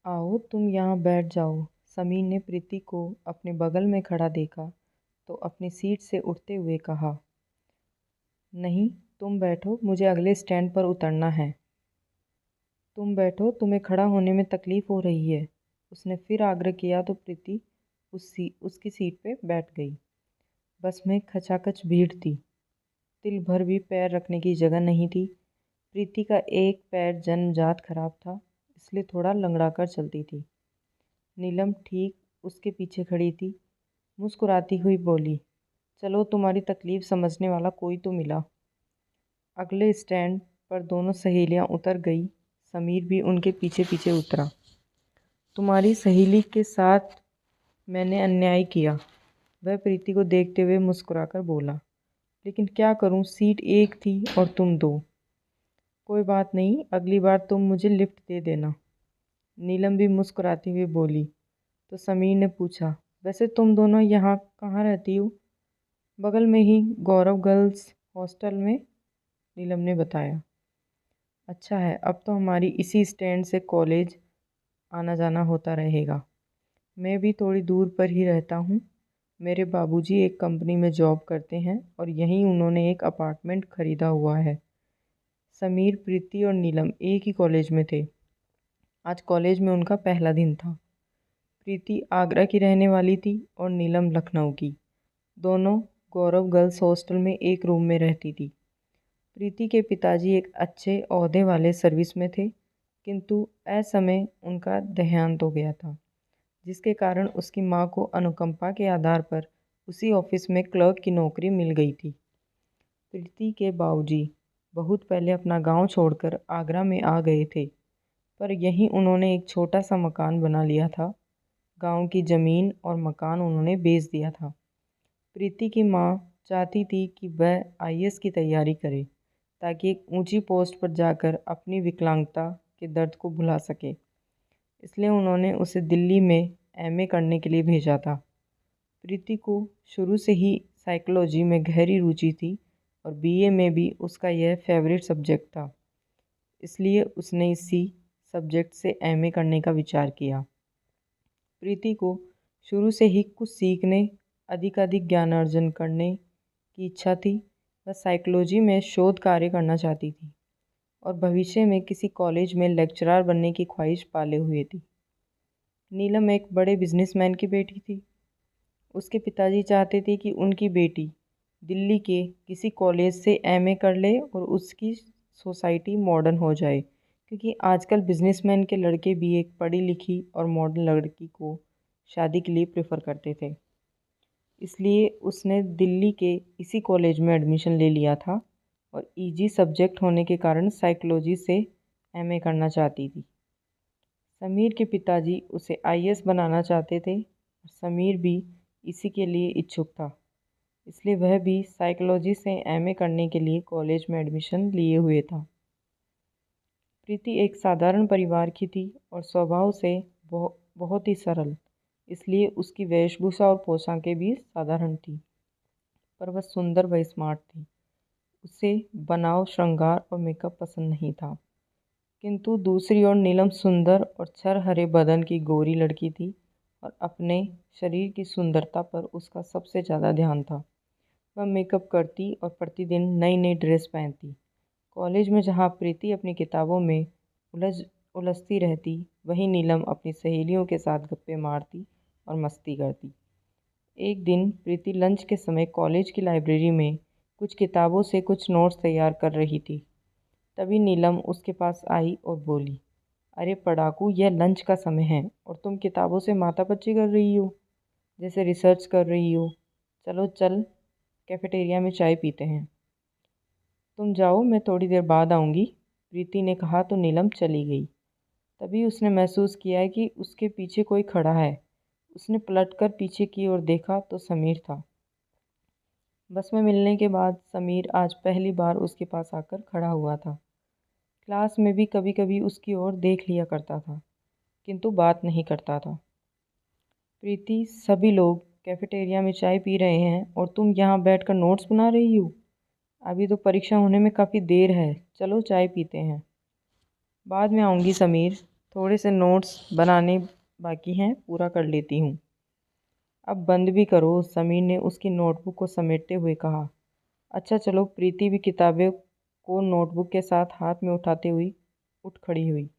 आओ तुम यहाँ बैठ जाओ। समीर ने प्रीति को अपने बगल में खड़ा देखा तो अपनी सीट से उठते हुए कहा, नहीं तुम बैठो, मुझे अगले स्टैंड पर उतरना है। तुम बैठो, तुम्हें खड़ा होने में तकलीफ हो रही है। उसने फिर आग्रह किया तो प्रीति उसकी सीट पे बैठ गई। बस में खचाखच भीड़ थी। तिल भर भी पैर रखने की जगह नहीं थी। प्रीति का एक पैर जन्मजात खराब था, इसलिए थोड़ा लंगड़ा कर चलती थी। नीलम ठीक उसके पीछे खड़ी थी, मुस्कुराती हुई बोली, चलो तुम्हारी तकलीफ समझने वाला कोई तो मिला। अगले स्टैंड पर दोनों सहेलियां उतर गई। समीर भी उनके पीछे पीछे उतरा। तुम्हारी सहेली के साथ मैंने अन्याय किया, वह प्रीति को देखते हुए मुस्कुराकर बोला। लेकिन क्या करूं, सीट एक थी और तुम दो। कोई बात नहीं, अगली बार तुम मुझे लिफ्ट दे देना। नीलम भी मुस्कुराती हुई बोली। तो समीर ने पूछा, वैसे तुम दोनों यहाँ कहाँ रहती हो? बगल में ही, गौरव गर्ल्स हॉस्टल में, नीलम ने बताया। अच्छा है, अब तो हमारी इसी स्टैंड से कॉलेज आना जाना होता रहेगा। मैं भी थोड़ी दूर पर ही रहता हूँ। मेरे बाबूजी एक कंपनी में जॉब करते हैं और यहीं उन्होंने एक अपार्टमेंट खरीदा हुआ है। समीर, प्रीति और नीलम एक ही कॉलेज में थे। आज कॉलेज में उनका पहला दिन था। प्रीति आगरा की रहने वाली थी और नीलम लखनऊ की। दोनों गौरव गर्ल्स हॉस्टल में एक रूम में रहती थी। प्रीति के पिताजी एक अच्छे ओहदे वाले सर्विस में थे, किंतु असमय उनका देहांत हो गया था, जिसके कारण उसकी मां को अनुकंपा के आधार पर उसी ऑफिस में क्लर्क की नौकरी मिल गई थी। प्रीति के बाबूजी बहुत पहले अपना गांव छोड़कर आगरा में आ गए थे, पर यहीं उन्होंने एक छोटा सा मकान बना लिया था। गांव की ज़मीन और मकान उन्होंने बेच दिया था। प्रीति की मां चाहती थी कि वह आईएएस की तैयारी करे, ताकि एक ऊंची पोस्ट पर जाकर अपनी विकलांगता के दर्द को भुला सके। इसलिए उन्होंने उसे दिल्ली में एमए करने के लिए भेजा था। प्रीति को शुरू से ही साइकोलॉजी में गहरी रुचि थी और बीए में भी उसका यह फेवरेट सब्जेक्ट था। इसलिए उसने इसी सब्जेक्ट से एमए करने का विचार किया। प्रीति को शुरू से ही कुछ सीखने, अधिकाधिक ज्ञान अर्जन करने की इच्छा थी। वह साइकोलॉजी में शोध कार्य करना चाहती थी और भविष्य में किसी कॉलेज में लेक्चरर बनने की ख्वाहिश पाले हुए थी। नीलम एक बड़े बिजनेसमैन की बेटी थी। उसके पिताजी चाहते थे कि उनकी बेटी दिल्ली के किसी कॉलेज से एमए कर ले और उसकी सोसाइटी मॉडर्न हो जाए, क्योंकि आजकल बिजनेसमैन के लड़के भी एक पढ़ी लिखी और मॉडर्न लड़की को शादी के लिए प्रेफर करते थे। इसलिए उसने दिल्ली के इसी कॉलेज में एडमिशन ले लिया था और इजी सब्जेक्ट होने के कारण साइकोलॉजी से एमए करना चाहती थी। समीर के पिताजी उसे आईएएस बनाना चाहते थे और समीर भी इसी के लिए इच्छुक था। इसलिए वह भी साइकोलॉजी से एमए करने के लिए कॉलेज में एडमिशन लिए हुए था। प्रीति एक साधारण परिवार की थी और स्वभाव से बहुत ही सरल, इसलिए उसकी वेशभूषा और पोशाकें भी साधारण थी, पर वह सुंदर व स्मार्ट थी। उसे बनाव, श्रृंगार और मेकअप पसंद नहीं था। किंतु दूसरी ओर नीलम सुंदर और छरहरे बदन की गोरी लड़की थी और अपने शरीर की सुंदरता पर उसका सबसे ज़्यादा ध्यान था। वह मेकअप करती और प्रतिदिन नई नई ड्रेस पहनती। कॉलेज में जहाँ प्रीति अपनी किताबों में उलझती रहती, वहीं नीलम अपनी सहेलियों के साथ गप्पे मारती और मस्ती करती। एक दिन प्रीति लंच के समय कॉलेज की लाइब्रेरी में कुछ किताबों से कुछ नोट्स तैयार कर रही थी। तभी नीलम उसके पास आई और बोली, अरे पढ़ाकू, यह लंच का समय है और तुम किताबों से माथापच्ची कर रही हो, जैसे रिसर्च कर रही हो। चलो चल, कैफेटेरिया में चाय पीते हैं। तुम जाओ, मैं थोड़ी देर बाद आऊँगी, प्रीति ने कहा तो नीलम चली गई। तभी उसने महसूस किया कि उसके पीछे कोई खड़ा है। उसने पलटकर पीछे की ओर देखा तो समीर था। बस में मिलने के बाद समीर आज पहली बार उसके पास आकर खड़ा हुआ था। क्लास में भी कभी कभी उसकी ओर देख लिया करता था, किंतु बात नहीं करता था। प्रीति, सभी लोग कैफेटेरिया में चाय पी रहे हैं और तुम यहाँ बैठकर नोट्स बना रही हो। अभी तो परीक्षा होने में काफ़ी देर है, चलो चाय पीते हैं। बाद में आऊँगी समीर, थोड़े से नोट्स बनाने बाकी हैं, पूरा कर लेती हूँ। अब बंद भी करो, समीर ने उसकी नोटबुक को समेटते हुए कहा। अच्छा चलो। प्रीति भी किताबें को नोटबुक के साथ हाथ में उठाते हुई उठ खड़ी हुई।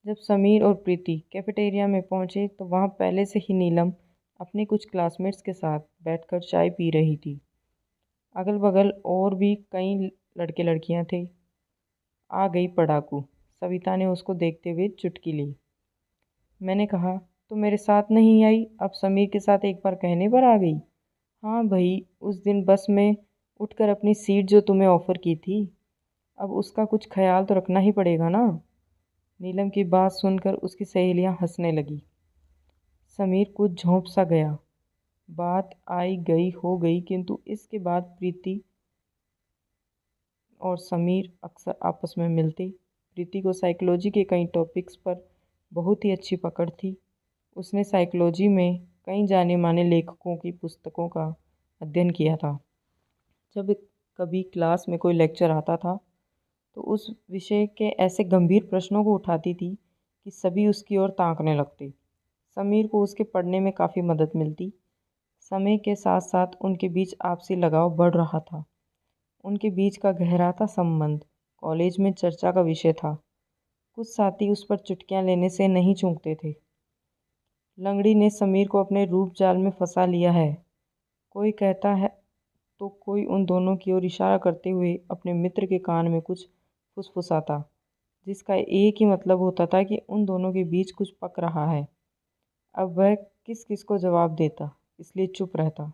जब समीर और प्रीति कैफेटेरिया में पहुंचे तो वहां पहले से ही नीलम अपने कुछ क्लासमेट्स के साथ बैठकर चाय पी रही थी। अगल बगल और भी कई लड़के लड़कियां थे। आ गई पढ़ाकू, सविता ने उसको देखते हुए चुटकी ली। मैंने कहा तो मेरे साथ नहीं आई, अब समीर के साथ एक बार कहने पर आ गई। हाँ भाई, उस दिन बस में उठकर अपनी सीट जो तुम्हें ऑफ़र की थी, अब उसका कुछ ख्याल तो रखना ही पड़ेगा ना। नीलम की बात सुनकर उसकी सहेलियां हंसने लगी। समीर कुछ झोंप सा गया। बात आई गई हो गई, किंतु इसके बाद प्रीति और समीर अक्सर आपस में मिलते। प्रीति को साइकोलॉजी के कई टॉपिक्स पर बहुत ही अच्छी पकड़ थी। उसने साइकोलॉजी में कई जाने माने लेखकों की पुस्तकों का अध्ययन किया था। जब कभी क्लास में कोई लेक्चर आता था तो उस विषय के ऐसे गंभीर प्रश्नों को उठाती थी कि सभी उसकी ओर ताकने लगते। समीर को उसके पढ़ने में काफ़ी मदद मिलती। समय के साथ साथ उनके बीच आपसी लगाव बढ़ रहा था। उनके बीच का गहराता संबंध कॉलेज में चर्चा का विषय था। कुछ साथी उस पर चुटकियां लेने से नहीं चूकते थे। लंगड़ी ने समीर को अपने रूप जाल में फंसा लिया है, कोई कहता है तो कोई उन दोनों की ओर इशारा करते हुए अपने मित्र के कान में कुछ फुसफुसाता, जिसका एक ही मतलब होता था कि उन दोनों के बीच कुछ पक रहा है। अब वह किस किस को जवाब देता, इसलिए चुप रहता।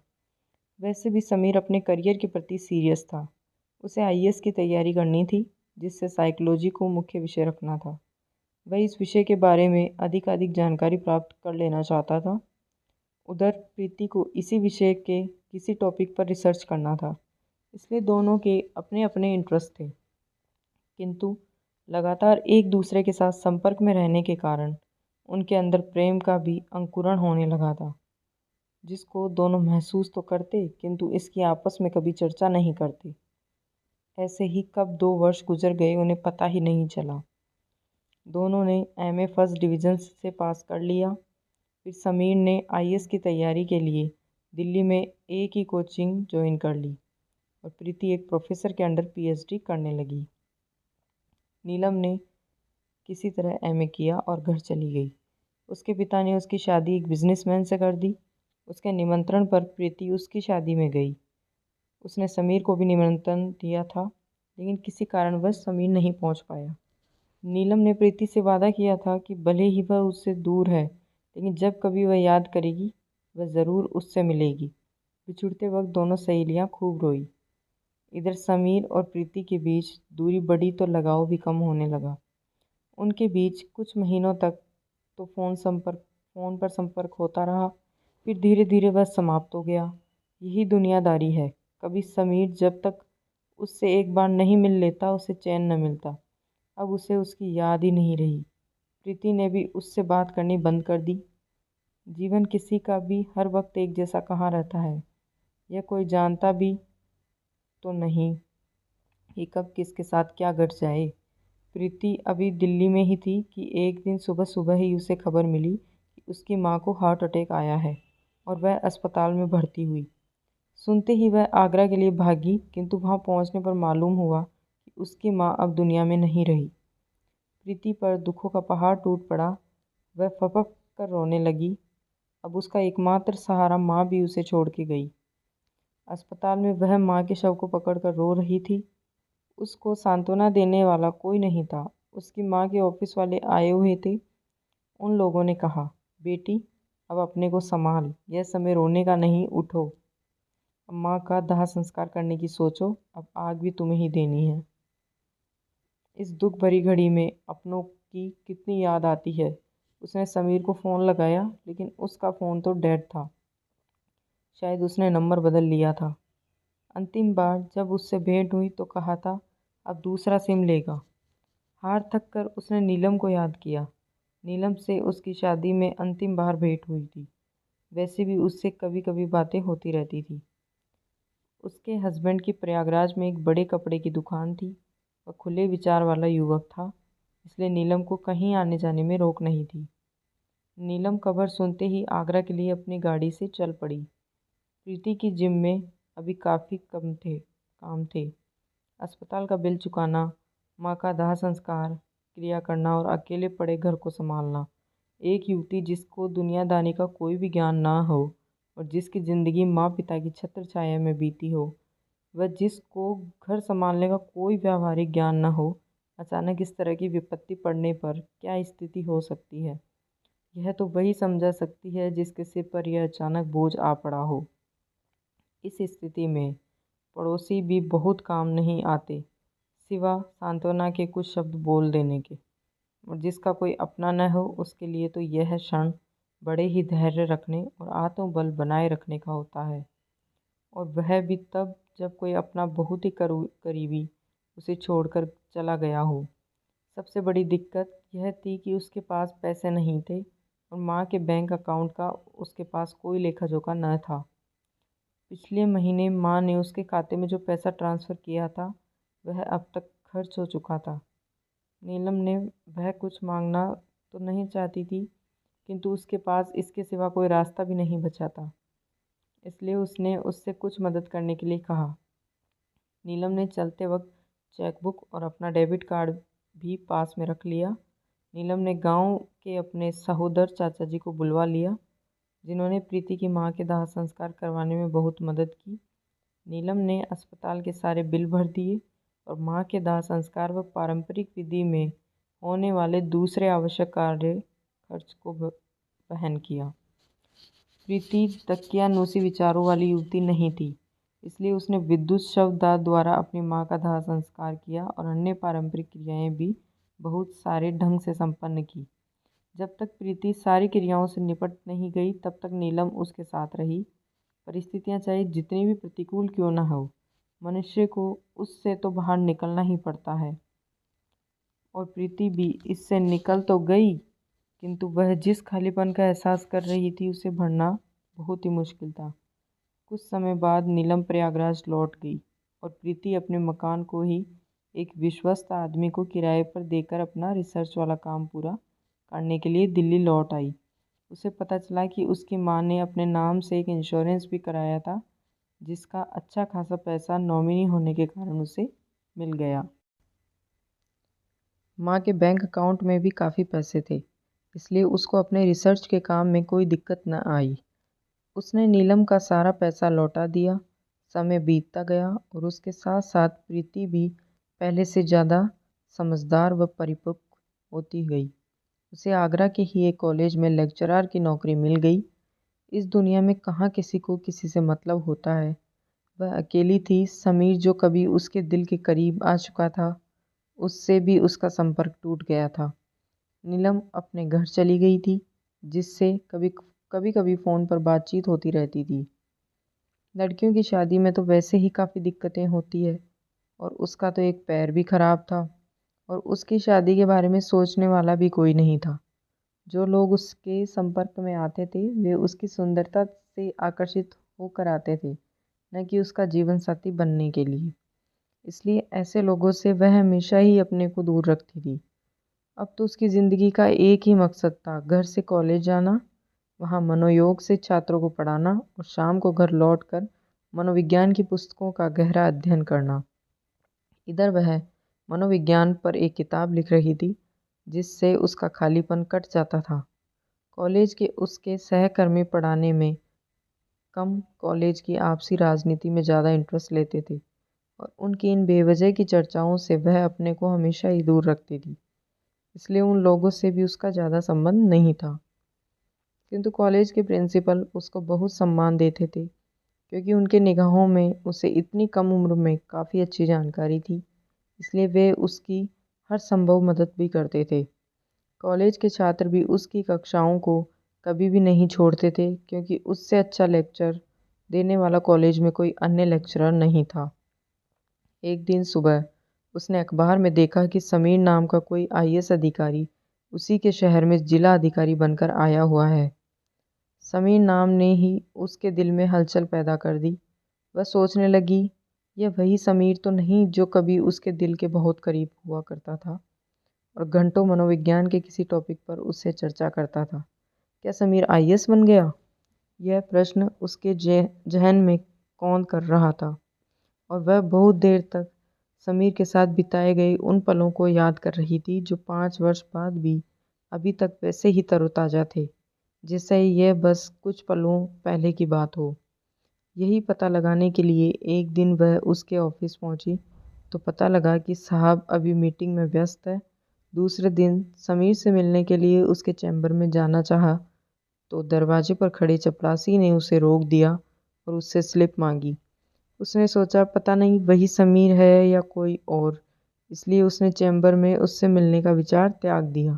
वैसे भी समीर अपने करियर के प्रति सीरियस था। उसे आईएएस की तैयारी करनी थी, जिससे साइकोलॉजी को मुख्य विषय रखना था। वह इस विषय के बारे में अधिक जानकारी प्राप्त कर लेना चाहता था। उधर प्रीति को इसी विषय के किसी टॉपिक पर रिसर्च करना था, इसलिए दोनों के अपने अपने इंटरेस्ट थे। किंतु लगातार एक दूसरे के साथ संपर्क में रहने के कारण उनके अंदर प्रेम का भी अंकुरण होने लगा था, जिसको दोनों महसूस तो करते किंतु इसकी आपस में कभी चर्चा नहीं करते। ऐसे ही कब 2 वर्ष गुजर गए उन्हें पता ही नहीं चला। दोनों ने एमए फर्स्ट डिवीज़न से पास कर लिया। फिर समीर ने आईएएस की तैयारी के लिए दिल्ली में एक ही कोचिंग ज्वाइन कर ली और प्रीति एक प्रोफेसर के अंडर पीएचडी करने लगी। नीलम ने किसी तरह एमए किया और घर चली गई। उसके पिता ने उसकी शादी एक बिजनेसमैन से कर दी। उसके निमंत्रण पर प्रीति उसकी शादी में गई। उसने समीर को भी निमंत्रण दिया था, लेकिन किसी कारणवश समीर नहीं पहुंच पाया। नीलम ने प्रीति से वादा किया था कि भले ही वह उससे दूर है, लेकिन जब कभी वह याद करेगी वह ज़रूर उससे मिलेगी। बिछुड़ते वक्त दोनों सहेलियां खूब रोई। इधर समीर और प्रीति के बीच दूरी बढ़ी तो लगाव भी कम होने लगा। उनके बीच कुछ महीनों तक तो फ़ोन पर संपर्क होता रहा, फिर धीरे धीरे वह समाप्त हो गया। यही दुनियादारी है। कभी समीर जब तक उससे एक बार नहीं मिल लेता उसे चैन न मिलता। अब उसे उसकी याद ही नहीं रही। प्रीति ने भी उससे बात करनी बंद कर दी। जीवन किसी का भी हर वक्त एक जैसा कहाँ रहता है, यह कोई जानता भी तो नहीं कि कब किसके साथ क्या घट जाए। प्रीति अभी दिल्ली में ही थी कि एक दिन सुबह सुबह ही उसे खबर मिली कि उसकी माँ को हार्ट अटैक आया है और वह अस्पताल में भर्ती हुई। सुनते ही वह आगरा के लिए भागी, किंतु वहाँ पहुँचने पर मालूम हुआ कि उसकी माँ अब दुनिया में नहीं रही। प्रीति पर दुखों का पहाड़ टूट पड़ा। वह फपक कर रोने लगी। अब उसका एकमात्र सहारा माँ भी उसे छोड़ के गई। अस्पताल में वह माँ के शव को पकड़कर रो रही थी। उसको सांत्वना देने वाला कोई नहीं था। उसकी माँ के ऑफिस वाले आए हुए थे। उन लोगों ने कहा, बेटी अब अपने को संभाल, यह समय रोने का नहीं, उठो। अब माँ का दाह संस्कार करने की सोचो, अब आग भी तुम्हें ही देनी है। इस दुख भरी घड़ी में अपनों की कितनी याद आती है। उसने समीर को फ़ोन लगाया, लेकिन उसका फ़ोन तो डेड था। शायद उसने नंबर बदल लिया था। अंतिम बार जब उससे भेंट हुई तो कहा था अब दूसरा सिम लेगा। हार थक कर उसने नीलम को याद किया। नीलम से उसकी शादी में अंतिम बार भेंट हुई थी। वैसे भी उससे कभी कभी बातें होती रहती थी। उसके हस्बैंड की प्रयागराज में एक बड़े कपड़े की दुकान थी। वह खुले विचार वाला युवक था। इसलिए नीलम को कहीं आने जाने में रोक नहीं थी। नीलम खबर सुनते ही आगरा के लिए अपनी गाड़ी से चल पड़ी। प्रीति की जिम में अभी काफ़ी काम थे। अस्पताल का बिल चुकाना, माँ का दाह संस्कार क्रिया करना और अकेले पड़े घर को संभालना। एक युवती जिसको दुनियादारी का कोई भी ज्ञान ना हो और जिसकी ज़िंदगी माँ पिता की छत्र छाया में बीती हो, वह जिसको घर संभालने का कोई व्यावहारिक ज्ञान न हो, अचानक इस तरह की विपत्ति पड़ने पर क्या स्थिति हो सकती है, यह तो वही समझा सकती है जिसके सिर पर यह अचानक बोझ आ पड़ा हो। इस स्थिति में पड़ोसी भी बहुत काम नहीं आते, सिवा सांत्वना के कुछ शब्द बोल देने के। और जिसका कोई अपना न हो उसके लिए तो यह क्षण बड़े ही धैर्य रखने और आत्मबल बनाए रखने का होता है, और वह भी तब जब कोई अपना बहुत ही करीबी उसे छोड़कर चला गया हो। सबसे बड़ी दिक्कत यह थी कि उसके पास पैसे नहीं थे और माँ के बैंक अकाउंट का उसके पास कोई लेखा जोखा न था। पिछले महीने माँ ने उसके खाते में जो पैसा ट्रांसफ़र किया था वह अब तक खर्च हो चुका था। नीलम ने वह कुछ मांगना तो नहीं चाहती थी, किंतु उसके पास इसके सिवा कोई रास्ता भी नहीं बचा था, इसलिए उसने उससे कुछ मदद करने के लिए कहा। नीलम ने चलते वक्त चेकबुक और अपना डेबिट कार्ड भी पास में रख लिया। नीलम ने गांव के अपने सहोदर चाचा जी को बुलवा लिया, जिन्होंने प्रीति की मां के दाह संस्कार करवाने में बहुत मदद की। नीलम ने अस्पताल के सारे बिल भर दिए और मां के दाह संस्कार व पारंपरिक विधि में होने वाले दूसरे आवश्यक कार्य खर्च को वहन किया। प्रीति दकियानूसी विचारों वाली युवती नहीं थी, इसलिए उसने विद्युत शवदाह द्वारा अपनी माँ का दाह संस्कार किया और अन्य पारंपरिक क्रियाएं भी बहुत सारे ढंग से संपन्न की। जब तक प्रीति सारी क्रियाओं से निपट नहीं गई तब तक नीलम उसके साथ रही। परिस्थितियां चाहे जितनी भी प्रतिकूल क्यों न हो, मनुष्य को उससे तो बाहर निकलना ही पड़ता है, और प्रीति भी इससे निकल तो गई, किंतु वह जिस खालीपन का एहसास कर रही थी उसे भरना बहुत ही मुश्किल था। कुछ समय बाद नीलम प्रयागराज लौट गई और प्रीति अपने मकान को ही एक विश्वस्त आदमी को किराए पर देकर अपना रिसर्च वाला काम पूरा करने के लिए दिल्ली लौट आई। उसे पता चला कि उसकी माँ ने अपने नाम से एक इंश्योरेंस भी कराया था, जिसका अच्छा खासा पैसा नॉमिनी होने के कारण उसे मिल गया। माँ के बैंक अकाउंट में भी काफ़ी पैसे थे, इसलिए उसको अपने रिसर्च के काम में कोई दिक्कत न आई। उसने नीलम का सारा पैसा लौटा दिया। समय बीतता गया और उसके साथ साथ प्रीति भी पहले से ज़्यादा समझदार व परिपक्व होती गई। उसे आगरा के ही एक कॉलेज में लेक्चरर की नौकरी मिल गई। इस दुनिया में कहाँ किसी को किसी से मतलब होता है। वह अकेली थी। समीर जो कभी उसके दिल के करीब आ चुका था, उससे भी उसका संपर्क टूट गया था। नीलम अपने घर चली गई थी, जिससे कभी कभी फ़ोन पर बातचीत होती रहती थी। लड़कियों की शादी में तो वैसे ही काफ़ी दिक्कतें होती है, और उसका तो एक पैर भी खराब था और उसकी शादी के बारे में सोचने वाला भी कोई नहीं था। जो लोग उसके संपर्क में आते थे वे उसकी सुंदरता से आकर्षित होकर आते थे, न कि उसका जीवन साथी बनने के लिए। इसलिए ऐसे लोगों से वह हमेशा ही अपने को दूर रखती थी। अब तो उसकी ज़िंदगी का एक ही मकसद था, घर से कॉलेज जाना, वहाँ मनोयोग से छात्रों को पढ़ाना और शाम को घर लौटकर मनोविज्ञान की पुस्तकों का गहरा अध्ययन करना। इधर वह मनोविज्ञान पर एक किताब लिख रही थी, जिससे उसका खालीपन कट जाता था। कॉलेज के उसके सहकर्मी पढ़ाने में कम, कॉलेज की आपसी राजनीति में ज़्यादा इंटरेस्ट लेते थे, और उनकी इन बेवजह की चर्चाओं से वह अपने को हमेशा ही दूर रखती थी। इसलिए उन लोगों से भी उसका ज़्यादा संबंध नहीं था। किंतु कॉलेज के प्रिंसिपल उसको बहुत सम्मान देते थे, क्योंकि उनके निगाहों में उसे इतनी कम उम्र में काफ़ी अच्छी जानकारी थी। इसलिए वे उसकी हर संभव मदद भी करते थे। कॉलेज के छात्र भी उसकी कक्षाओं को कभी भी नहीं छोड़ते थे, क्योंकि उससे अच्छा लेक्चर देने वाला कॉलेज में कोई अन्य लेक्चरर नहीं था। एक दिन सुबह उसने अखबार में देखा कि समीर नाम का कोई आईएएस अधिकारी उसी के शहर में जिला अधिकारी बनकर आया हुआ है। समीर नाम ने ही उसके दिल में हलचल पैदा कर दी। वह सोचने लगी, यह वही समीर तो नहीं जो कभी उसके दिल के बहुत करीब हुआ करता था। और घंटों मनोविज्ञान के किसी टॉपिक पर उससे चर्चा करता था। क्या समीर आईएएस बन गया? यह प्रश्न उसके जहन में कौंध कर रहा था और वह बहुत देर तक समीर के साथ बिताए गए उन पलों को याद कर रही थी जो 5 वर्ष बाद भी अभी तक वैसे ही तरोताज़ा थे, जैसे यह बस कुछ पलों पहले की बात हो। यही पता लगाने के लिए एक दिन वह उसके ऑफिस पहुंची तो पता लगा कि साहब अभी मीटिंग में व्यस्त है। दूसरे दिन समीर से मिलने के लिए उसके चैम्बर में जाना चाहा तो दरवाजे पर खड़े चपरासी ने उसे रोक दिया और उससे स्लिप मांगी। उसने सोचा पता नहीं वही समीर है या कोई और, इसलिए उसने चैम्बर में उससे मिलने का विचार त्याग दिया।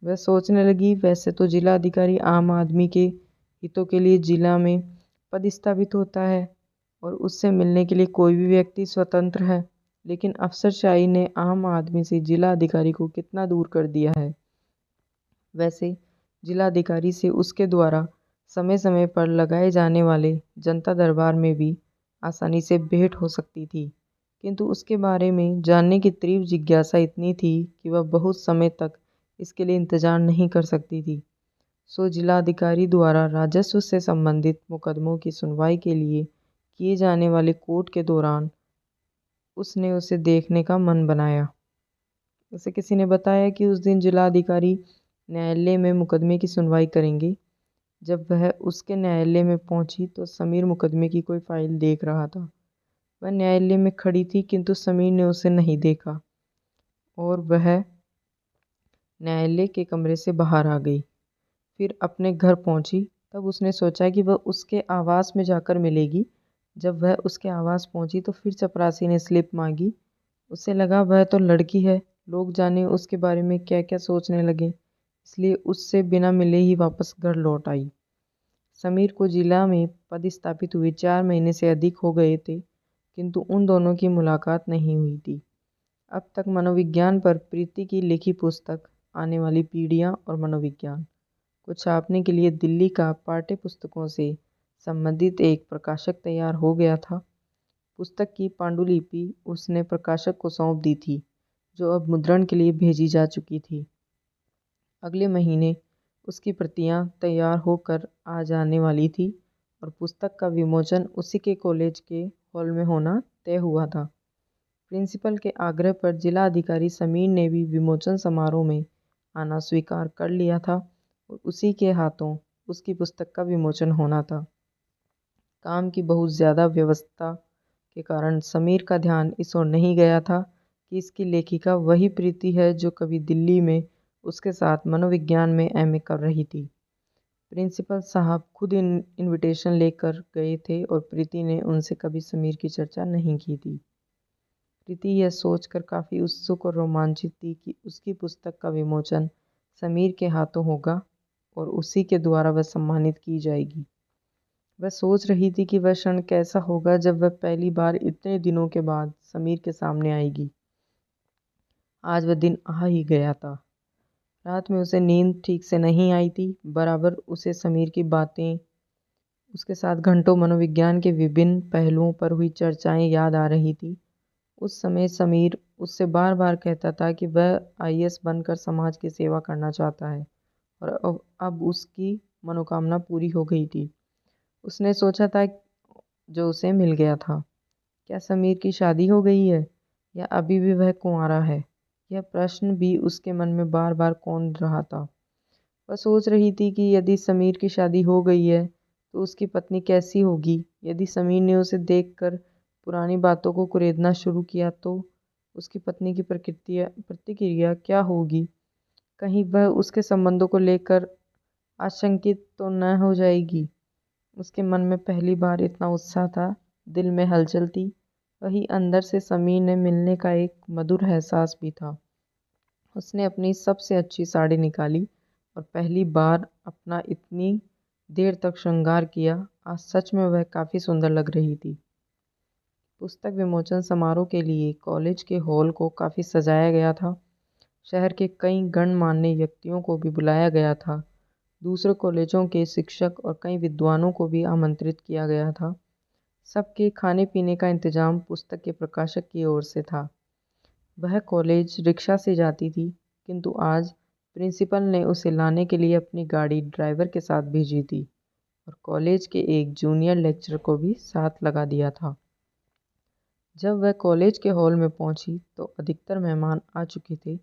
वह सोचने लगी वैसे तो जिला अधिकारी आम आदमी के हितों के लिए जिला में पदस्थापित होता है और उससे मिलने के लिए कोई भी व्यक्ति स्वतंत्र है, लेकिन अफसरशाही ने आम आदमी से जिला अधिकारी को कितना दूर कर दिया है। वैसे जिलाधिकारी से उसके द्वारा समय समय पर लगाए जाने वाले जनता दरबार में भी आसानी से भेंट हो सकती थी, किंतु उसके बारे में जानने की तीव्र जिज्ञासा इतनी थी कि वह बहुत समय तक इसके लिए इंतजार नहीं कर सकती थी। सो जिलाधिकारी द्वारा राजस्व से संबंधित मुकदमों की सुनवाई के लिए किए जाने वाले कोर्ट के दौरान उसने उसे देखने का मन बनाया। उसे किसी ने बताया कि उस दिन जिलाधिकारी न्यायालय में मुकदमे की सुनवाई करेंगे। जब वह उसके न्यायालय में पहुंची तो समीर मुकदमे की कोई फाइल देख रहा था। वह न्यायालय में खड़ी थी किंतु समीर ने उसे नहीं देखा और वह न्यायालय के कमरे से बाहर आ गई। फिर अपने घर पहुंची तब उसने सोचा कि वह उसके आवास में जाकर मिलेगी। जब वह उसके आवास पहुंची तो फिर चपरासी ने स्लिप मांगी। उसे लगा वह तो लड़की है, लोग जाने उसके बारे में क्या क्या सोचने लगे, इसलिए उससे बिना मिले ही वापस घर लौट आई। समीर को जिला में पदस्थापित हुए 4 महीने से अधिक हो गए थे, किंतु उन दोनों की मुलाकात नहीं हुई थी। अब तक मनोविज्ञान पर प्रीति की लिखी पुस्तक आने वाली पीढ़ियाँ और मनोविज्ञान को छापने के लिए दिल्ली का पाठ्य पुस्तकों से संबंधित एक प्रकाशक तैयार हो गया था। पुस्तक की पांडुलिपि उसने प्रकाशक को सौंप दी थी, जो अब मुद्रण के लिए भेजी जा चुकी थी। अगले महीने उसकी प्रतियां तैयार होकर आ जाने वाली थी और पुस्तक का विमोचन उसी के कॉलेज के हॉल में होना तय हुआ था। प्रिंसिपल के आग्रह पर जिला अधिकारी समीर ने भी विमोचन समारोह में आना स्वीकार कर लिया था और उसी के हाथों उसकी पुस्तक का विमोचन होना था। काम की बहुत ज़्यादा व्यवस्था के कारण समीर का ध्यान इस ओर नहीं गया था कि इसकी लेखिका वही प्रीति है जो कभी दिल्ली में उसके साथ मनोविज्ञान में एमए कर रही थी। प्रिंसिपल साहब खुद इनविटेशन लेकर गए थे और प्रीति ने उनसे कभी समीर की चर्चा नहीं की थी। प्रीति यह सोचकर काफ़ी उत्सुक और रोमांचित थी कि उसकी पुस्तक का विमोचन समीर के हाथों होगा और उसी के द्वारा वह सम्मानित की जाएगी। वह सोच रही थी कि वह क्षण कैसा होगा जब वह पहली बार इतने दिनों के बाद समीर के सामने आएगी। आज वह दिन आ ही गया था। रात में उसे नींद ठीक से नहीं आई थी। बराबर उसे समीर की बातें, उसके साथ घंटों मनोविज्ञान के विभिन्न पहलुओं पर हुई चर्चाएं याद आ रही थी। उस समय समीर उससे बार बार कहता था कि वह आईएएस बनकर समाज की सेवा करना चाहता है और अब उसकी मनोकामना पूरी हो गई थी। उसने सोचा था जो उसे मिल गया था। क्या समीर की शादी हो गई है या अभी भी वह कुंवारा है? यह प्रश्न भी उसके मन में बार बार कौंध रहा था। वह सोच रही थी कि यदि समीर की शादी हो गई है तो उसकी पत्नी कैसी होगी। यदि समीर ने उसे देखकर पुरानी बातों को कुरेदना शुरू किया तो उसकी पत्नी की प्रतिक्रिया क्या होगी। कहीं वह उसके संबंधों को लेकर आशंकित तो न हो जाएगी। उसके मन में पहली बार इतना उत्साह था, दिल में हलचल थी, वही अंदर से समीर ने मिलने का एक मधुर एहसास भी था। उसने अपनी सबसे अच्छी साड़ी निकाली और पहली बार अपना इतनी देर तक श्रृंगार किया। आज सच में वह काफ़ी सुंदर लग रही थी। पुस्तक विमोचन समारोह के लिए कॉलेज के हॉल को काफ़ी सजाया गया था। शहर के कई गणमान्य व्यक्तियों को भी बुलाया गया था। दूसरे कॉलेजों के शिक्षक और कई विद्वानों को भी आमंत्रित किया गया था। सबके खाने पीने का इंतजाम पुस्तक के प्रकाशक की ओर से था। वह कॉलेज रिक्शा से जाती थी। किंतु आज प्रिंसिपल ने उसे लाने के लिए अपनी गाड़ी ड्राइवर के साथ भेजी थी और कॉलेज के एक जूनियर लेक्चरर को भी साथ लगा दिया था। जब वह कॉलेज के हॉल में पहुंची तो अधिकतर मेहमान आ चुके थे।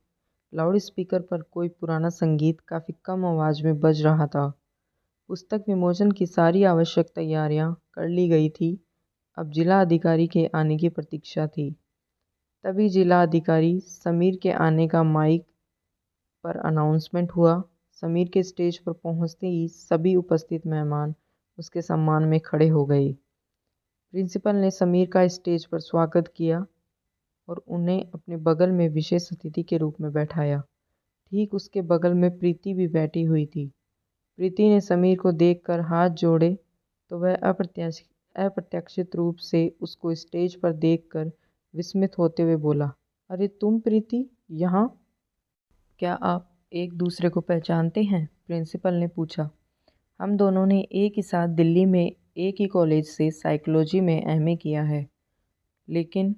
लाउड स्पीकर पर कोई पुराना संगीत काफ़ी कम आवाज़ में बज रहा था। पुस्तक विमोचन की सारी आवश्यक तैयारियां कर ली गई थी। अब जिला अधिकारी के आने की प्रतीक्षा थी। तभी जिला अधिकारी समीर के आने का माइक पर अनाउंसमेंट हुआ। समीर के स्टेज पर पहुंचते ही सभी उपस्थित मेहमान उसके सम्मान में खड़े हो गए। प्रिंसिपल ने समीर का स्टेज पर स्वागत किया और उन्हें अपने बगल में विशेष अतिथि के रूप में बैठाया। ठीक उसके बगल में प्रीति भी बैठी हुई थी। प्रीति ने समीर को देखकर हाथ जोड़े तो वह अप्रत्याशित रूप से उसको स्टेज पर देखकर विस्मित होते हुए बोला, अरे तुम प्रीति यहाँ? क्या आप एक दूसरे को पहचानते हैं? प्रिंसिपल ने पूछा। हम दोनों ने एक ही साथ दिल्ली में एक ही कॉलेज से साइकोलॉजी में एमए किया है, लेकिन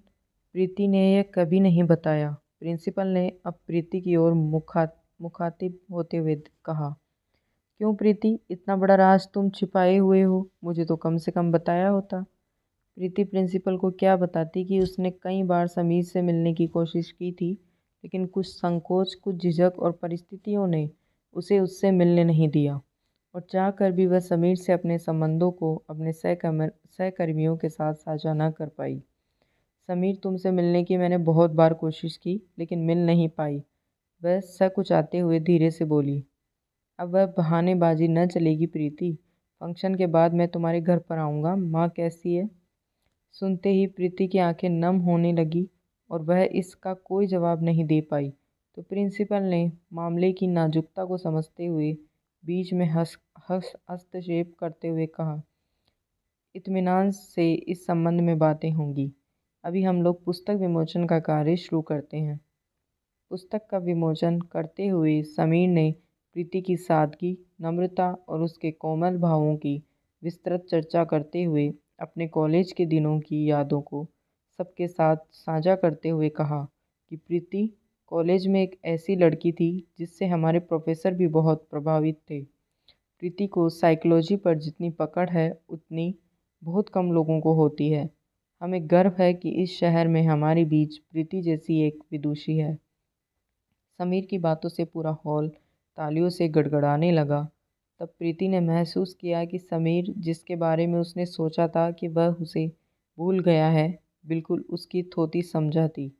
प्रीति ने यह कभी नहीं बताया। प्रिंसिपल ने अब प्रीति की ओर मुखातिब होते हुए कहा, क्यों प्रीति, इतना बड़ा राज तुम छिपाए हुए हो? मुझे तो कम से कम बताया होता। प्रीति प्रिंसिपल को क्या बताती कि उसने कई बार समीर से मिलने की कोशिश की थी, लेकिन कुछ संकोच, कुछ झिझक और परिस्थितियों ने उसे उससे मिलने नहीं दिया और चाहकर भी वह समीर से अपने संबंधों को अपने सहकर्मियों के साथ साझा न कर पाई। समीर, तुमसे मिलने की मैंने बहुत बार कोशिश की, लेकिन मिल नहीं पाई, वह सकुचाते हुए धीरे से बोली। अब वह बहानेबाजी न चलेगी प्रीति। फंक्शन के बाद मैं तुम्हारे घर पर आऊँगा। माँ कैसी है? सुनते ही प्रीति की आंखें नम होने लगी और वह इसका कोई जवाब नहीं दे पाई। तो प्रिंसिपल ने मामले की नाजुकता को समझते हुए बीच में हस्तक्षेप करते हुए कहा, इत्मीनान से इस संबंध में बातें होंगी। अभी हम लोग पुस्तक विमोचन का कार्य शुरू करते हैं। पुस्तक का विमोचन करते हुए समीर ने प्रीति की सादगी, नम्रता और उसके कोमल भावों की विस्तृत चर्चा करते हुए अपने कॉलेज के दिनों की यादों को सबके साथ साझा करते हुए कहा कि प्रीति कॉलेज में एक ऐसी लड़की थी जिससे हमारे प्रोफेसर भी बहुत प्रभावित थे। प्रीति को साइकोलॉजी पर जितनी पकड़ है उतनी बहुत कम लोगों को होती है। हमें गर्व है कि इस शहर में हमारे बीच प्रीति जैसी एक विदुषी है। समीर की बातों से पूरा हॉल तालियों से गड़गड़ाने लगा। तब प्रीति ने महसूस किया कि समीर, जिसके बारे में उसने सोचा था कि वह उसे भूल गया है, बिल्कुल उसकी थोती समझा थी।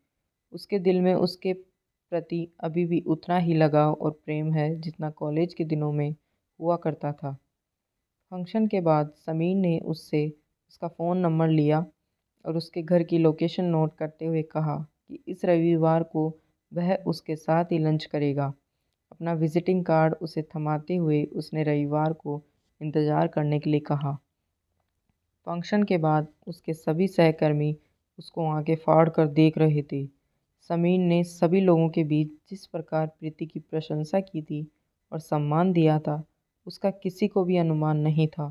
उसके दिल में उसके प्रति अभी भी उतना ही लगाव और प्रेम है जितना कॉलेज के दिनों में हुआ करता था। फंक्शन के बाद समीर ने उससे उसका फ़ोन नंबर लिया और उसके घर की लोकेशन नोट करते हुए कहा कि इस रविवार को वह उसके साथ ही लंच करेगा। अपना विजिटिंग कार्ड उसे थमाते हुए उसने रविवार को इंतज़ार करने के लिए कहा। फंक्शन के बाद उसके सभी सहकर्मी उसको आंखें फाड़ कर देख रहे थे। समीर ने सभी लोगों के बीच जिस प्रकार प्रीति की प्रशंसा की थी और सम्मान दिया था, उसका किसी को भी अनुमान नहीं था।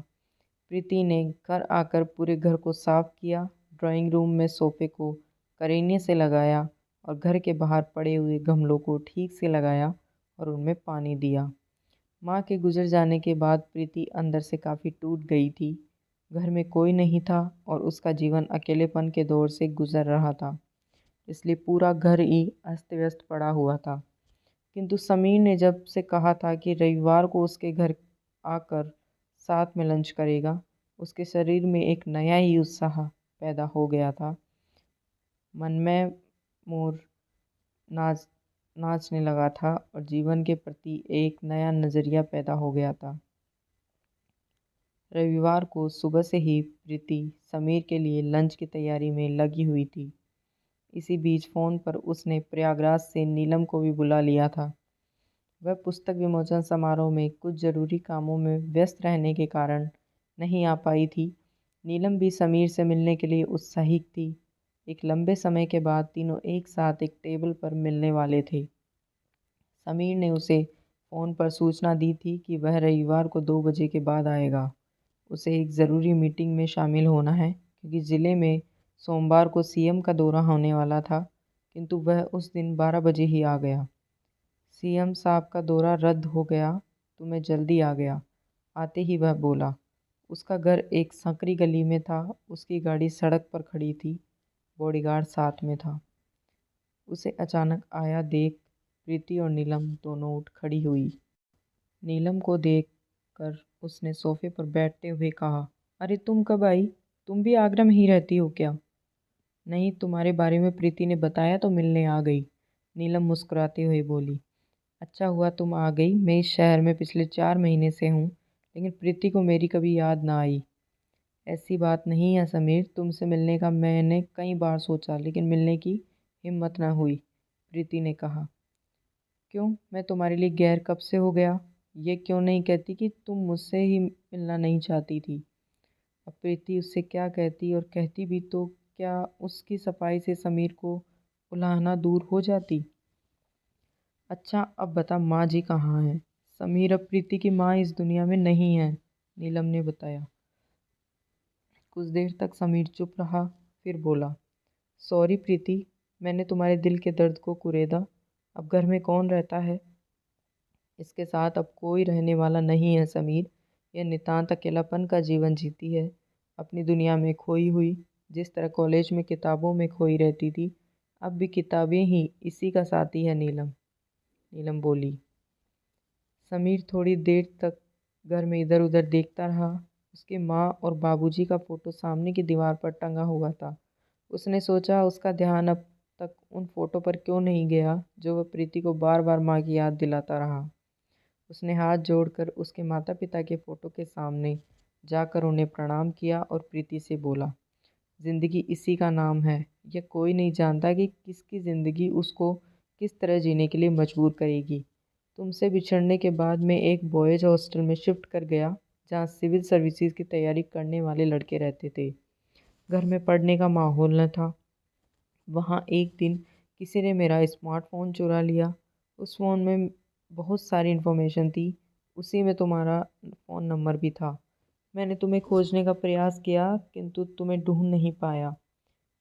प्रीति ने घर आकर पूरे घर को साफ किया, ड्राइंग रूम में सोफे को करीने से लगाया और घर के बाहर पड़े हुए गमलों को ठीक से लगाया और उनमें पानी दिया। माँ के गुजर जाने के बाद प्रीति अंदर से काफ़ी टूट गई थी। घर में कोई नहीं था और उसका जीवन अकेलेपन के दौर से गुजर रहा था, इसलिए पूरा घर ही अस्त व्यस्त पड़ा हुआ था। किंतु समीर ने जब से कहा था कि रविवार को उसके घर आकर साथ में लंच करेगा, उसके शरीर में एक नया ही उत्साह पैदा हो गया था। मन में मोर नाचने लगा था और जीवन के प्रति एक नया नज़रिया पैदा हो गया था। रविवार को सुबह से ही प्रीति समीर के लिए लंच की तैयारी में लगी हुई थी। इसी बीच फ़ोन पर उसने प्रयागराज से नीलम को भी बुला लिया था। वह पुस्तक विमोचन समारोह में कुछ ज़रूरी कामों में व्यस्त रहने के कारण नहीं आ पाई थी। नीलम भी समीर से मिलने के लिए उत्साहित थी। एक लंबे समय के बाद तीनों एक साथ एक टेबल पर मिलने वाले थे। समीर ने उसे फ़ोन पर सूचना दी थी कि वह रविवार को 2 बजे के बाद आएगा। उसे एक ज़रूरी मीटिंग में शामिल होना है क्योंकि ज़िले में सोमवार को सीएम का दौरा होने वाला था, किंतु वह उस दिन 12 बजे ही आ गया। सीएम साहब का दौरा रद्द हो गया तो मैं जल्दी आ गया। आते ही वह बोला। उसका घर एक संकरी गली में था। उसकी गाड़ी सड़क पर खड़ी थी। बॉडीगार्ड साथ में था। उसे अचानक आया देख प्रीति और नीलम दोनों उठ खड़ी हुई। नीलम को देख कर उसने सोफे पर बैठते हुए कहा, अरे तुम कब आई? तुम भी आगरा में ही रहती हो क्या? नहीं, तुम्हारे बारे में प्रीति ने बताया तो मिलने आ गई। नीलम मुस्कुराते हुए बोली। अच्छा हुआ तुम आ गई। मैं इस शहर में पिछले 4 महीने से हूँ, लेकिन प्रीति को मेरी कभी याद ना आई। ऐसी बात नहीं है समीर, तुमसे मिलने का मैंने कई बार सोचा लेकिन मिलने की हिम्मत ना हुई, प्रीति ने कहा। क्यों, मैं तुम्हारे लिए गैर कब से हो गया? ये क्यों नहीं कहती कि तुम मुझसे ही मिलना नहीं चाहती थी? अब प्रीति उससे क्या कहती, और कहती भी तो क्या उसकी सफाई से समीर को उलाहना दूर हो जाती। अच्छा अब बता, माँ जी कहाँ हैं? समीर, अब प्रीति की माँ इस दुनिया में नहीं है, नीलम ने बताया। कुछ देर तक समीर चुप रहा, फिर बोला, सॉरी प्रीति, मैंने तुम्हारे दिल के दर्द को कुरेदा। अब घर में कौन रहता है? इसके साथ अब कोई रहने वाला नहीं है समीर। यह नितांत अकेलापन का जीवन जीती है, अपनी दुनिया में खोई हुई। जिस तरह कॉलेज में किताबों में खोई रहती थी, अब भी किताबें ही इसी का साथी है नीलम। नीलम बोली। समीर थोड़ी देर तक घर में इधर उधर देखता रहा। उसकी माँ और बाबूजी का फोटो सामने की दीवार पर टंगा हुआ था। उसने सोचा उसका ध्यान अब तक उन फोटो पर क्यों नहीं गया जो वह प्रीति को बार बार माँ की याद दिलाता रहा। उसने हाथ जोड़कर उसके माता पिता के फोटो के सामने जाकर उन्हें प्रणाम किया और प्रीति से बोला, जिंदगी इसी का नाम है। यह कोई नहीं जानता कि किसकी ज़िंदगी उसको किस तरह जीने के लिए मजबूर करेगी। तुमसे बिछड़ने के बाद मैं एक बॉयज़ हॉस्टल में शिफ्ट कर गया, जहाँ सिविल सर्विसेज की तैयारी करने वाले लड़के रहते थे। घर में पढ़ने का माहौल न था। वहाँ एक दिन किसी ने मेरा स्मार्टफोन चुरा लिया। उस फ़ोन में बहुत सारी इन्फॉर्मेशन थी। उसी में तुम्हारा फ़ोन नंबर भी था। मैंने तुम्हें खोजने का प्रयास किया किंतु तुम्हें ढूंढ नहीं पाया।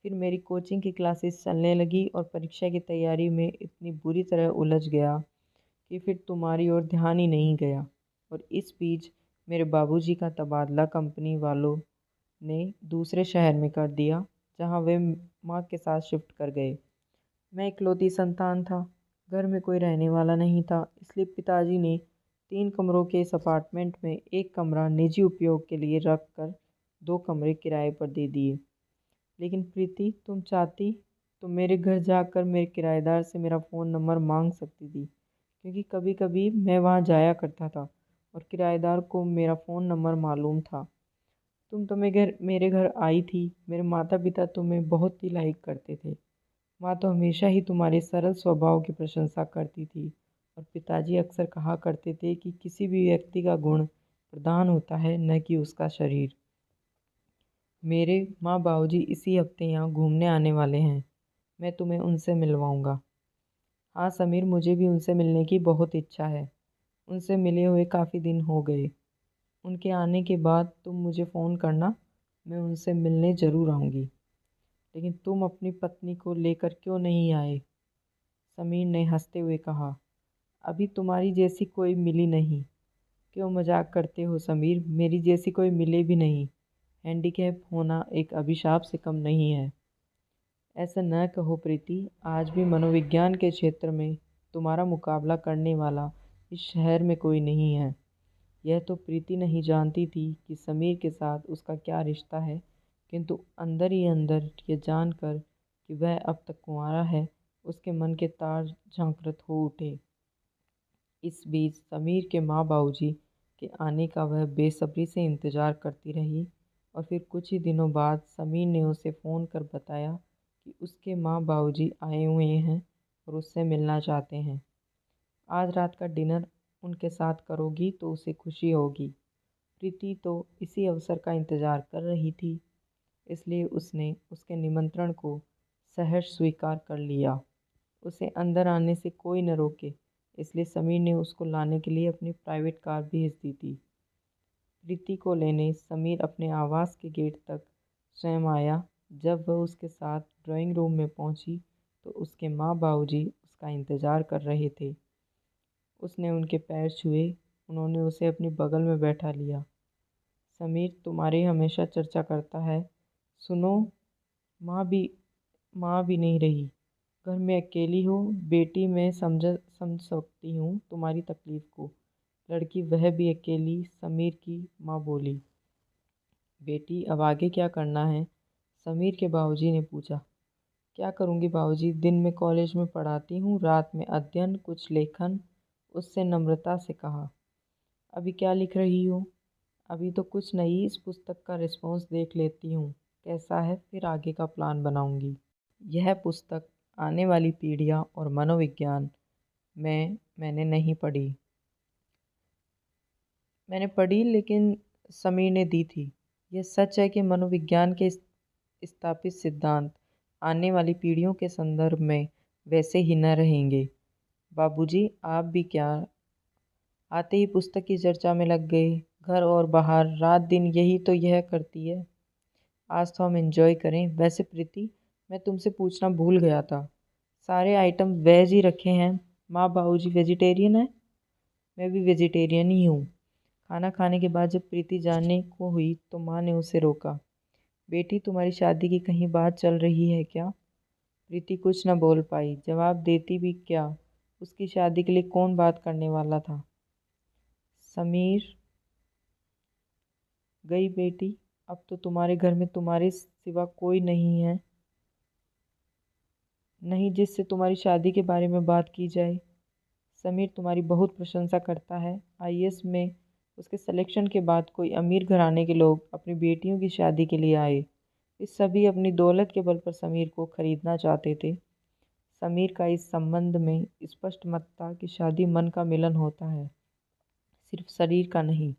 फिर मेरी कोचिंग की क्लासेस चलने लगी और परीक्षा की तैयारी में इतनी बुरी तरह उलझ गया कि फिर तुम्हारी ओर ध्यान ही नहीं गया। और इस बीच मेरे बाबूजी का तबादला कंपनी वालों ने दूसरे शहर में कर दिया, जहाँ वे माँ के साथ शिफ्ट कर गए। मैं इकलौती संतान था। घर में कोई रहने वाला नहीं था, इसलिए पिताजी ने 3 कमरों के इस अपार्टमेंट में एक कमरा निजी उपयोग के लिए रख कर 2 कमरे किराए पर दे दिए। लेकिन प्रीति, तुम चाहती तो मेरे घर जाकर मेरे किराएदार से मेरा फ़ोन नंबर मांग सकती थी, क्योंकि कभी कभी मैं वहाँ जाया करता था और किराएदार को मेरा फ़ोन नंबर मालूम था। तुम तो मेरे घर आई थी। मेरे माता पिता तुम्हें बहुत ही लाइक करते थे। माँ तो हमेशा ही तुम्हारे सरल स्वभाव की प्रशंसा करती थी, और पिताजी अक्सर कहा करते थे कि किसी भी व्यक्ति का गुण प्रधान होता है, न कि उसका शरीर। मेरे माँ बाबूजी इसी हफ्ते यहाँ घूमने आने वाले हैं। मैं तुम्हें उनसे मिलवाऊंगा। हाँ समीर, मुझे भी उनसे मिलने की बहुत इच्छा है। उनसे मिले हुए काफ़ी दिन हो गए। उनके आने के बाद तुम मुझे फ़ोन करना, मैं उनसे मिलने ज़रूर आऊँगी। लेकिन तुम अपनी पत्नी को लेकर क्यों नहीं आए? समीर ने हंसते हुए कहा, अभी तुम्हारी जैसी कोई मिली नहीं। क्यों मजाक करते हो समीर, मेरी जैसी कोई मिले भी नहीं। हैंडीकैप होना एक अभिशाप से कम नहीं है। ऐसा न कहो प्रीति, आज भी मनोविज्ञान के क्षेत्र में तुम्हारा मुकाबला करने वाला इस शहर में कोई नहीं है। यह तो प्रीति नहीं जानती थी कि समीर के साथ उसका क्या रिश्ता है, किंतु अंदर ही अंदर ये जानकर कि वह अब तक कुंवारा है, उसके मन के तार झांकृत हो उठे। इस बीच समीर के माँ बाबूजी के आने का वह बेसब्री से इंतज़ार करती रही, और फिर कुछ ही दिनों बाद समीर ने उसे फ़ोन कर बताया कि उसके माँ बाबूजी आए हुए हैं और उससे मिलना चाहते हैं। आज रात का डिनर उनके साथ करोगी तो उसे खुशी होगी। प्रीति तो इसी अवसर का इंतज़ार कर रही थी, इसलिए उसने उसके निमंत्रण को सहर्ष स्वीकार कर लिया। उसे अंदर आने से कोई न रोके, इसलिए समीर ने उसको लाने के लिए अपनी प्राइवेट कार भेज दी थी। प्रीति को लेने समीर अपने आवास के गेट तक स्वयं आया। जब वह उसके साथ ड्राइंग रूम में पहुंची तो उसके माँ बाबूजी उसका इंतज़ार कर रहे थे। उसने उनके पैर छुए। उन्होंने उसे अपनी बगल में बैठा लिया। समीर तुम्हारी हमेशा चर्चा करता है। सुनो, माँ भी माँ भी नहीं रही। घर में अकेली हो। बेटी, मैं समझ सकती हूँ तुम्हारी तकलीफ़ को। लड़की वह भी अकेली, समीर की माँ बोली। बेटी, अब आगे क्या करना है? समीर के बाबूजी ने पूछा। क्या करूँगी बाबूजी, दिन में कॉलेज में पढ़ाती हूँ, रात में अध्ययन, कुछ लेखन। उससे नम्रता से कहा। अभी क्या लिख रही हो? अभी तो कुछ नहीं, इस पुस्तक का रिस्पॉन्स देख लेती हूँ कैसा है, फिर आगे का प्लान बनाऊंगी। यह पुस्तक आने वाली पीढ़ियाँ और मनोविज्ञान मैंने नहीं पढ़ी। मैंने पढ़ी, लेकिन समीर ने दी थी। यह सच है कि मनोविज्ञान के स्थापित सिद्धांत आने वाली पीढ़ियों के संदर्भ में वैसे ही न रहेंगे। बाबूजी, आप भी क्या? आते ही पुस्तक की चर्चा में लग गए। घर और बाहर रात दिन यही तो यह करती है। आज तो हम एंजॉय करें। वैसे प्रीति, मैं तुमसे पूछना भूल गया था, सारे आइटम वेज ही रखे हैं। माँ बाबूजी वेजिटेरियन है? मैं भी वेजिटेरियन ही हूँ। खाना खाने के बाद जब प्रीति जाने को हुई तो माँ ने उसे रोका। बेटी, तुम्हारी शादी की कहीं बात चल रही है क्या? प्रीति कुछ न बोल पाई। जवाब देती भी क्या, उसकी शादी के लिए कौन बात करने वाला था? समीर गई बेटी। अब तो तुम्हारे घर में तुम्हारे सिवा कोई नहीं है, नहीं जिससे तुम्हारी शादी के बारे में बात की जाए। समीर तुम्हारी बहुत प्रशंसा करता है। आईएएस में उसके सिलेक्शन के बाद कोई अमीर घराने के लोग अपनी बेटियों की शादी के लिए आए। इस सभी अपनी दौलत के बल पर समीर को खरीदना चाहते थे। समीर का इस संबंध में स्पष्ट मत था कि शादी मन का मिलन होता है, सिर्फ शरीर का नहीं।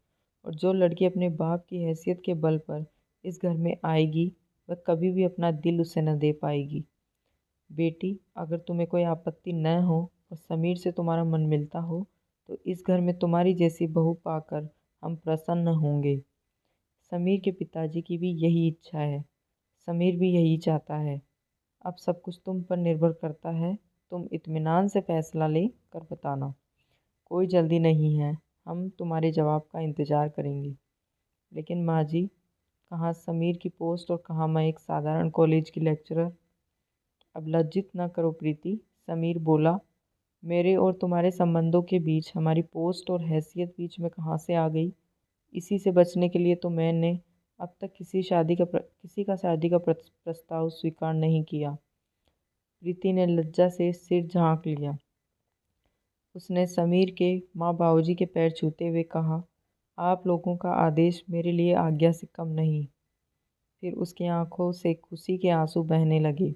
और जो लड़की अपने बाप की हैसियत के बल पर इस घर में आएगी, वह कभी भी अपना दिल उसे न दे पाएगी। बेटी, अगर तुम्हें कोई आपत्ति न हो और समीर से तुम्हारा मन मिलता हो तो इस घर में तुम्हारी जैसी बहू पाकर हम प्रसन्न होंगे। समीर के पिताजी की भी यही इच्छा है। समीर भी यही चाहता है। अब सब कुछ तुम पर निर्भर करता है। तुम इत्मीनान से फैसला ले कर बताना। कोई जल्दी नहीं है, हम तुम्हारे जवाब का इंतज़ार करेंगे। लेकिन माँ जी, कहाँ समीर की पोस्ट और कहाँ मैं एक साधारण कॉलेज की लेक्चरर। अब लज्जित न करो प्रीति, समीर बोला। मेरे और तुम्हारे संबंधों के बीच हमारी पोस्ट और हैसियत बीच में कहाँ से आ गई? इसी से बचने के लिए तो मैंने अब तक किसी का शादी का प्रस्ताव स्वीकार नहीं किया। प्रीति ने लज्जा से सिर झांक लिया। उसने समीर के माँ बाबूजी के पैर छूते हुए कहा, आप लोगों का आदेश मेरे लिए आज्ञा से कम नहीं। फिर उसकी आंखों से खुशी के आंसू बहने लगे।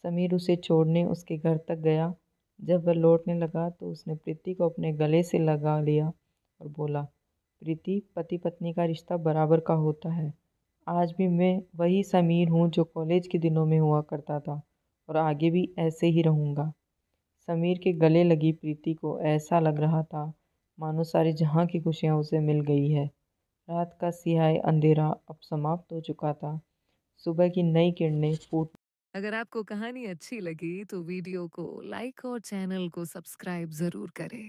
समीर उसे छोड़ने उसके घर तक गया। जब वह लौटने लगा तो उसने प्रीति को अपने गले से लगा लिया और बोला, प्रीति, पति पत्नी का रिश्ता बराबर का होता है। आज भी मैं वही समीर हूँ जो कॉलेज के दिनों में हुआ करता था और आगे भी ऐसे ही रहूँगा। समीर के गले लगी प्रीति को ऐसा लग रहा था मानो सारे जहाँ की खुशियाँ उसे मिल गई है। रात का सियाह अंधेरा अब समाप्त हो चुका था। सुबह की नई किरणें फूट। अगर आपको कहानी अच्छी लगी तो वीडियो को लाइक और चैनल को सब्सक्राइब जरूर करें।